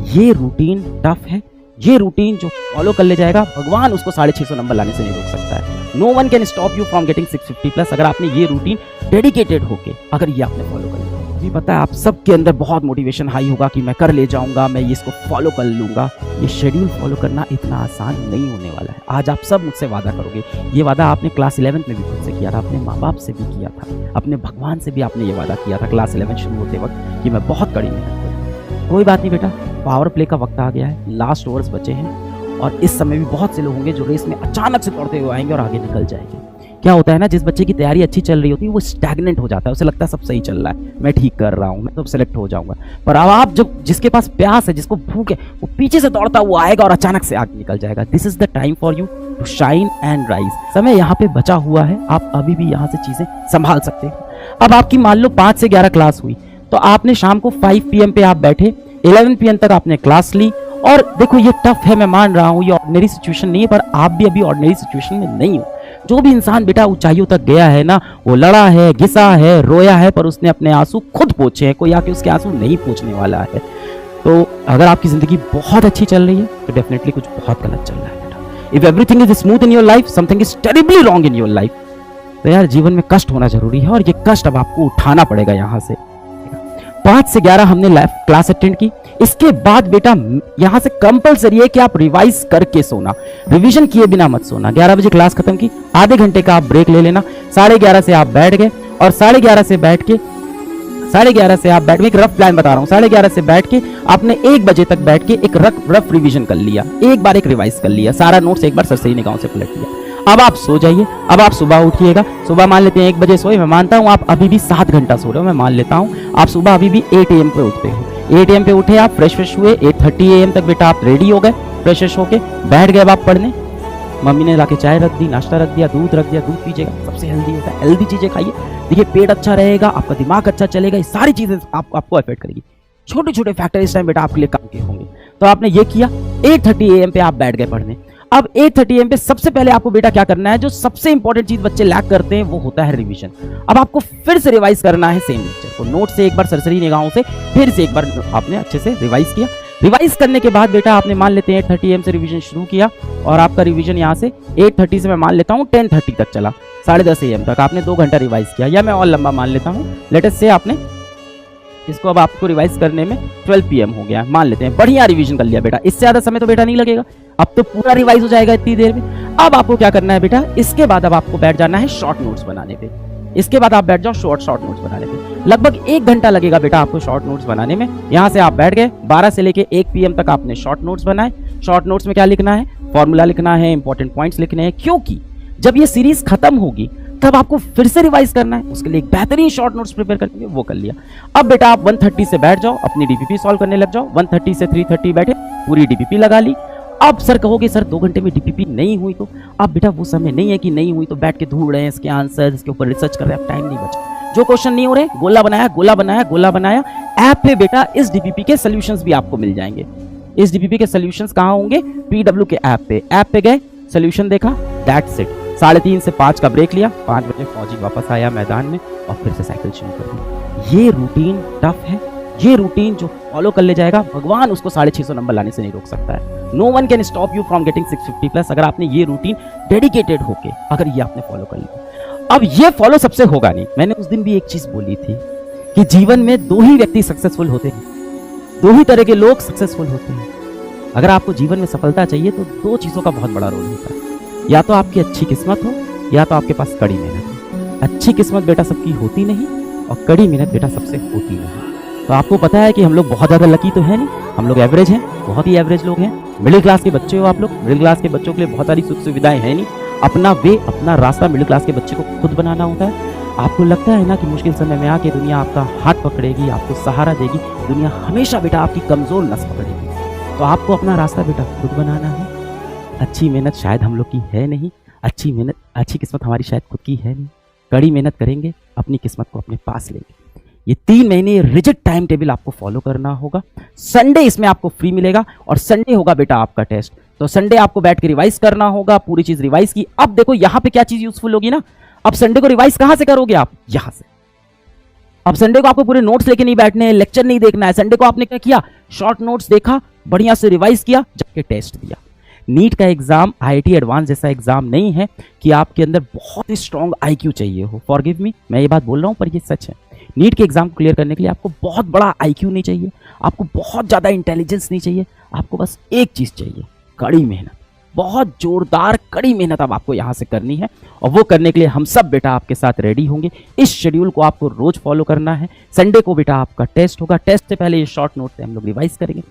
ये routine tough है, ये रूटीन जो फॉलो कर ले जाएगा भगवान उसको 650 नंबर लाने से नहीं रोक सकता है। No one can stop you from getting 650 plus अगर आपने ये रूटीन डेडिकेटेड होके अगर ये आपने फॉलो कर लिया। मुझे पता है आप सबके अंदर बहुत मोटिवेशन हाई होगा कि मैं कर ले जाऊंगा, मैं ये इसको फॉलो कर लूंगा। ये शेड्यूल फॉलो करना इतना आसान नहीं होने वाला है। आज आप सब मुझसे वादा करोगे, ये वादा आपने क्लास 11 में भी खुद से किया था, अपने माँ बाप से भी किया था, अपने भगवान से भी आपने ये वादा किया था क्लास 11 शुरू होते वक्त कि मैं बहुत कड़ी मेहनत करूँगा। कोई बात नहीं बेटा, पावर प्ले का वक्त आ गया है, लास्ट ओवर्स बचे हैं और इस समय भी बहुत से लोग होंगे जो रेस में अचानक से दौड़ते हुए आएंगे और आगे निकल जाएंगे। क्या होता है ना, जिस बच्चे की तैयारी अच्छी चल रही होती है वो स्टैग्नेंट हो जाता है, उसे लगता है सब सही चल रहा है, मैं ठीक कर रहा हूँ, मैं तो सेलेक्ट हो जाऊंगा। पर अब आप जब जिसके पास प्यास है, जिसको भूख है, वो पीछे से दौड़ता हुआ आएगा और अचानक से आगे निकल जाएगा। This is the time for you to shine and rise. समय यहाँ पे बचा हुआ है, आप अभी भी यहाँ से चीजें संभाल सकते हैं। अब आपकी मान लो 5 से 11 क्लास हुई तो आपने शाम को 5 PM पे आप बैठे, 11 PM तक आपने क्लास ली। और देखो ये टफ है, मैं मान रहा हूँ, ये ऑर्डिनरी सिचुएशन नहीं है, पर आप भी अभी ऑर्डिनरी सिचुएशन में नहीं हो। जो भी इंसान बेटा ऊंचाइयों तक गया है ना, वो लड़ा है, घिसा है, रोया है, पर उसने अपने आंसू खुद पोंछे हैं, कोई आके उसके आंसू नहीं पोंछने वाला है। तो अगर आपकी जिंदगी बहुत अच्छी चल रही है तो डेफिनेटली कुछ बहुत गलत चल रहा है बेटा। If everything is smooth in your life, something is terribly wrong in your life. तो यार जीवन में कष्ट होना जरूरी है और ये कष्ट अब आपको उठाना पड़ेगा। यहाँ से 5 से 11 हमने लाइव क्लास अटेंड की। इसके बाद बेटा यहां से कंपलसरी है कि आप रिवाइज करके सोना, रिवीजन किए बिना मत सोना। 11 बजे क्लास खत्म की, आधे घंटे का आप ब्रेक ले लेना। 11:30 से आप बैठ गए और 11:30 से बैठ के एक रफ प्लान बता रहा हूँ। 11:30 से बैठ के आपने 1 बजे तक बैठ के एक रफ रिवीजन कर लिया, एक बार एक रिवाइज कर लिया, सारा नोट्स एक बार सरसरी निगाहों से पलट लिया। अब आप सो जाइए। अब आप सुबह उठिएगा। सुबह मान लेते हैं 1 बजे सोए, मैं मानता हूँ आप अभी भी 7 घंटा सो रहे हो, मैं मान लेता हूँ आप सुबह अभी भी 8 AM पे उठते हो। 8 AM पे उठे, आप फ्रेश हुए, 8:30 AM तक बेटा आप रेडी हो गए, फ्रेश होके बैठ गए अब आप पढ़ने। मम्मी ने लाके चाय रख दी, नाश्ता रख दिया, दूध रख दिया, दूध पीजिएगा, सबसे हेल्दी होता है, हेल्दी चीजें खाइए। देखिए पेट अच्छा रहेगा, आपका दिमाग अच्छा चलेगा, ये सारी चीजें आपको अफेक्ट करेगी। छोटे छोटे फैक्टर इस टाइम बेटा आपके लिए काम के होंगे। तो आपने ये किया, 8:30 AM पे आप बैठ गए पढ़ने। अब 8:30 AM पे सबसे पहले आपको बेटा क्या करना है, जो सबसे इंपॉर्टेंट चीज बच्चे लैक करते हैं वो होता है रिवीजन। अब आपको फिर से रिवाइज करना है सेम लेक्चर को, नोट से एक बार सरसरी निगाहों से फिर से एक बार आपने अच्छे से रिवाइज किया। रिवाइज करने के बाद बेटा आपने मान लेते हैं 8:30 AM से रिवीजन शुरू किया और आपका रिवीजन यहाँ से 8:30 से मैं मान लेता हूँ 10:30 तक चला, 10:30 AM तक आपने 2 घंटा रिवाइज किया, या मैं और लंबा मान लेता हूँ। लेटेस्ट से आपने इसको अब आपको रिवाइज करने में 12 PM हो गया, मान लेते हैं, बढ़िया रिवीजन कर लिया बेटा। इससे ज्यादा समय तो बेटा नहीं लगेगा, अब तो पूरा रिवाइज हो जाएगा इतनी देर में। अब आपको क्या करना है बेटा, इसके बाद अब आपको बैठ जाना है शॉर्ट नोट्स बनाने पे। इसके बाद आप बैठ जाओ शॉर्ट नोट्स बनाने पे। लगभग 1 घंटा लगेगा बेटा आपको शॉर्ट नोट्स बनाने में। यहाँ से आप बैठ गए, 12 से लेके 1 PM तक आपने शॉर्ट नोट्स बनाए। शॉर्ट नोट्स में क्या लिखना है, फॉर्मूला लिखना है, इंपॉर्टेंट पॉइंट्स लिखने हैं, क्योंकि जब ये सीरीज खत्म होगी तब आपको फिर से रिवाइज करना है। उसके लिए एक बेहतरीन शॉर्ट नोट्स प्रिपेयर करनी है, वो कर लिया। अब बेटा आप 1:30 से बैठ जाओ, अपनी डीपीपी सॉल्व करने लग जाओ। 1:30 से 3:30 बैठे, पूरी डीपीपी लगा ली। अब सर कहोगे सर 2 घंटे में डीपीपी नहीं हुई, तो अब बेटा वो समय नहीं है कि नहीं हुई तो बैठ के ढूंढ रहे हैं इसके आंसर, इसके ऊपर रिसर्च कर रहे हैं, अब टाइम नहीं बचा। जो क्वेश्चन नहीं हो रहे, गोला बनाया ऐप पे बेटा इस डीपीपी के सॉल्यूशंस भी आपको मिल जाएंगे। इस डीपीपी के सॉल्यूशंस कहाँ होंगे, PW के ऐप पे गए, सॉल्यूशन देखा, दैट्स इट। 3:30 से 5 का ब्रेक लिया, 5 बजे फौजी वापस आया मैदान में और फिर से साइकिल शुरू कर दी। ये रूटीन टफ है, ये रूटीन जो फॉलो कर ले जाएगा भगवान उसको 650 नंबर लाने से नहीं रोक सकता है। No one can stop you from getting 650 plus अगर आपने ये रूटीन डेडिकेटेड होके अगर ये आपने फॉलो कर लिया। अब ये फॉलो सबसे होगा नहीं। मैंने उस दिन भी एक चीज बोली थी कि जीवन में 2 ही व्यक्ति सक्सेसफुल होते हैं, 2 ही तरह के लोग सक्सेसफुल होते हैं। अगर आपको जीवन में सफलता चाहिए तो 2 चीजों का बहुत बड़ा रोल होता है, या तो आपकी अच्छी किस्मत हो या तो आपके पास कड़ी मेहनत हो। अच्छी किस्मत बेटा सबकी होती नहीं और कड़ी मेहनत बेटा सबसे होती नहीं। तो आपको पता है कि हम लोग बहुत ज़्यादा लकी तो है नहीं, हम लोग एवरेज हैं, बहुत ही एवरेज लोग हैं। मिडिल क्लास के बच्चे हो आप लोग, मिडिल क्लास के बच्चों के लिए बहुत सारी सुख सुविधाएं हैं नहीं। अपना वे, अपना रास्ता मिडिल क्लास के बच्चे को खुद बनाना होता है। आपको लगता है ना कि मुश्किल समय में आके दुनिया आपका हाथ पकड़ेगी, आपको सहारा देगी, दुनिया हमेशा बेटा आपकी कमज़ोर नस पकड़ेगी। तो आपको अपना रास्ता बेटा खुद बनाना है। अच्छी मेहनत शायद हम लोग की है नहीं, अच्छी किस्मत हमारी शायद खुद की है नहीं। कड़ी मेहनत करेंगे, अपनी किस्मत को अपने पास लेंगे। ये 3 महीने रिजिड टाइम टेबल आपको फॉलो करना होगा। संडे इसमें आपको फ्री मिलेगा और संडे होगा बेटा आपका टेस्ट। तो संडे आपको बैठ के रिवाइज करना होगा, पूरी चीज रिवाइज की। अब देखो यहाँ पे क्या चीज यूजफुल होगी ना, अब संडे को रिवाइज कहां से करोगे आप, यहां से। अब संडे को आपको पूरे नोट्स लेके नहीं बैठने हैं, लेक्चर नहीं देखना है। संडे को आपने क्या किया, शॉर्ट नोट्स देखा, बढ़िया से रिवाइज किया, जाके टेस्ट दिया। नीट का एग्जाम आईआईटी एडवांस जैसा एग्जाम नहीं है कि आपके अंदर बहुत ही स्ट्रॉन्ग आईक्यू चाहिए हो। फॉरगिव मी, मैं ये बात बोल रहा हूँ पर ये सच है। नीट के एग्जाम क्लियर करने के लिए आपको बहुत बड़ा आईक्यू नहीं चाहिए, आपको बहुत ज़्यादा इंटेलिजेंस नहीं चाहिए, आपको बस एक चीज़ चाहिए, कड़ी मेहनत। बहुत जोरदार कड़ी मेहनत अब आपको यहाँ से करनी है, और वो करने के लिए हम सब बेटा आपके साथ रेडी होंगे। इस शेड्यूल को आपको रोज फॉलो करना है। संडे को बेटा आपका टेस्ट होगा, टेस्ट से पहले ये शॉर्ट नोट से हम लोग रिवाइज करेंगे।